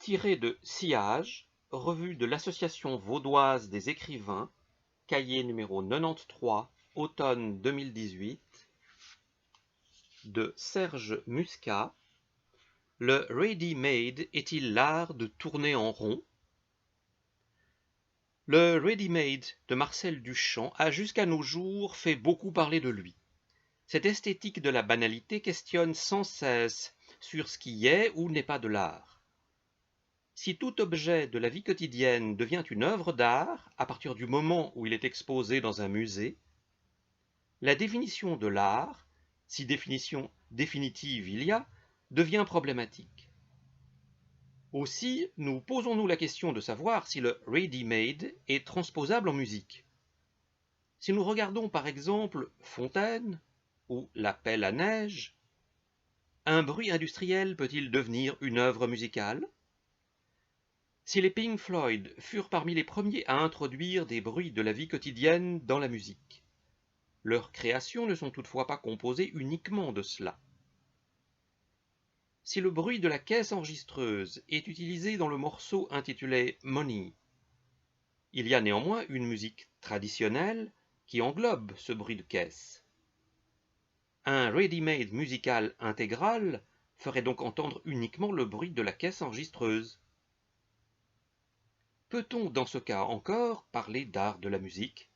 Tiré de Sillage, revue de l'Association vaudoise des écrivains, cahier numéro 93, automne 2018, de Serge Muscat. Le ready-made est-il l'art de tourner en rond? Le ready-made de Marcel Duchamp a jusqu'à nos jours fait beaucoup parler de lui. Cette esthétique de la banalité questionne sans cesse sur ce qui est ou n'est pas de l'art. Si tout objet de la vie quotidienne devient une œuvre d'art à partir du moment où il est exposé dans un musée, la définition de l'art, si définition définitive il y a, devient problématique. Aussi, nous posons-nous la question de savoir si le ready-made est transposable en musique. Si nous regardons par exemple Fontaine ou La pelle à neige, un bruit industriel peut-il devenir une œuvre musicale? Si les Pink Floyd furent parmi les premiers à introduire des bruits de la vie quotidienne dans la musique, leurs créations ne sont toutefois pas composées uniquement de cela. Si le bruit de la caisse enregistreuse est utilisé dans le morceau intitulé Money, il y a néanmoins une musique traditionnelle qui englobe ce bruit de caisse. Un ready-made musical intégral ferait donc entendre uniquement le bruit de la caisse enregistreuse. Peut-on dans ce cas encore parler d'art de la musique?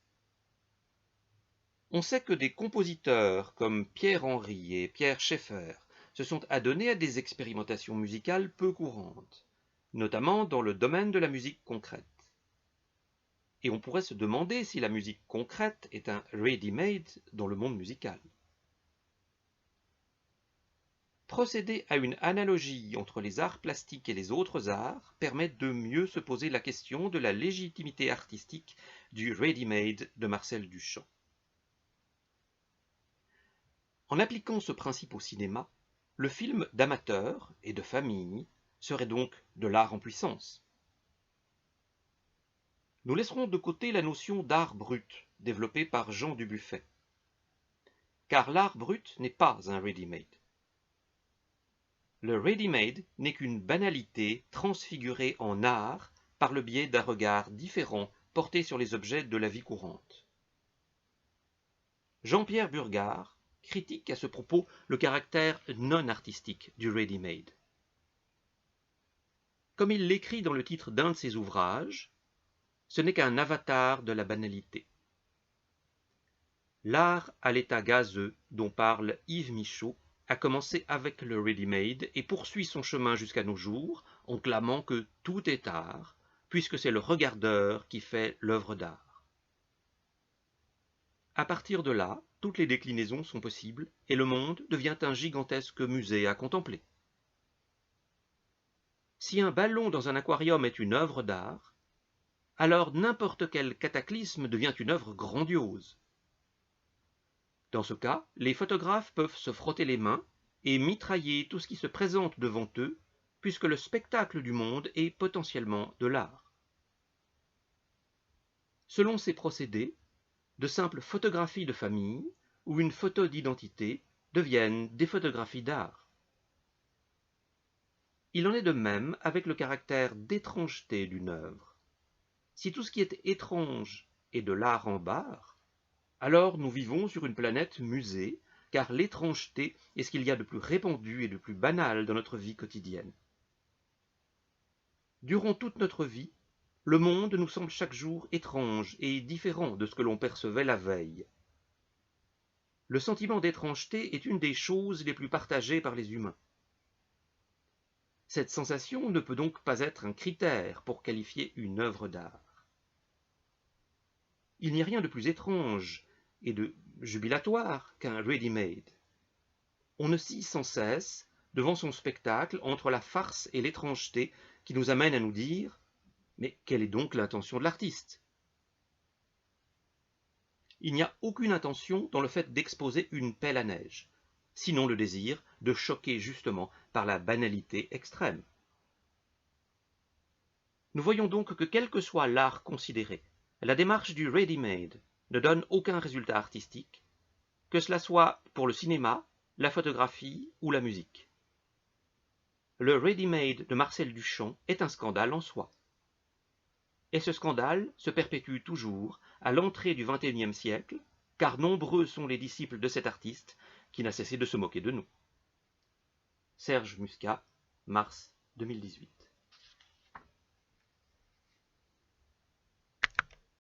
On sait que des compositeurs comme Pierre Henry et Pierre Schaeffer se sont adonnés à des expérimentations musicales peu courantes, notamment dans le domaine de la musique concrète. Et on pourrait se demander si la musique concrète est un ready-made dans le monde musical. Procéder à une analogie entre les arts plastiques et les autres arts permet de mieux se poser la question de la légitimité artistique du ready-made de Marcel Duchamp. En appliquant ce principe au cinéma, le film d'amateur et de famille serait donc de l'art en puissance. Nous laisserons de côté la notion d'art brut développée par Jean Dubuffet, car l'art brut n'est pas un ready-made. Le ready-made n'est qu'une banalité transfigurée en art par le biais d'un regard différent porté sur les objets de la vie courante. Jean-Pierre Burgard critique à ce propos le caractère non artistique du ready-made. Comme il l'écrit dans le titre d'un de ses ouvrages, ce n'est qu'un avatar de la banalité. L'art à l'état gazeux dont parle Yves Michaud a commencé avec le ready-made et poursuit son chemin jusqu'à nos jours en clamant que tout est art, puisque c'est le regardeur qui fait l'œuvre d'art. À partir de là, toutes les déclinaisons sont possibles et le monde devient un gigantesque musée à contempler. Si un ballon dans un aquarium est une œuvre d'art, alors n'importe quel cataclysme devient une œuvre grandiose. Dans ce cas, les photographes peuvent se frotter les mains et mitrailler tout ce qui se présente devant eux, puisque le spectacle du monde est potentiellement de l'art. Selon ces procédés, de simples photographies de famille ou une photo d'identité deviennent des photographies d'art. Il en est de même avec le caractère d'étrangeté d'une œuvre. Si tout ce qui est étrange est de l'art en barre, alors nous vivons sur une planète musée, car l'étrangeté est ce qu'il y a de plus répandu et de plus banal dans notre vie quotidienne. Durant toute notre vie, le monde nous semble chaque jour étrange et différent de ce que l'on percevait la veille. Le sentiment d'étrangeté est une des choses les plus partagées par les humains. Cette sensation ne peut donc pas être un critère pour qualifier une œuvre d'art. Il n'y a rien de plus étrange et de jubilatoire qu'un ready-made. On oscille sans cesse devant son spectacle entre la farce et l'étrangeté qui nous amène à nous dire « Mais quelle est donc l'intention de l'artiste ?» Il n'y a aucune intention dans le fait d'exposer une pelle à neige, sinon le désir de choquer justement par la banalité extrême. Nous voyons donc que quel que soit l'art considéré, la démarche du ready-made ne donne aucun résultat artistique, que cela soit pour le cinéma, la photographie ou la musique. Le ready-made de Marcel Duchamp est un scandale en soi. Et ce scandale se perpétue toujours à l'entrée du XXIe siècle, car nombreux sont les disciples de cet artiste qui n'a cessé de se moquer de nous. Serge Muscat, mars 2018.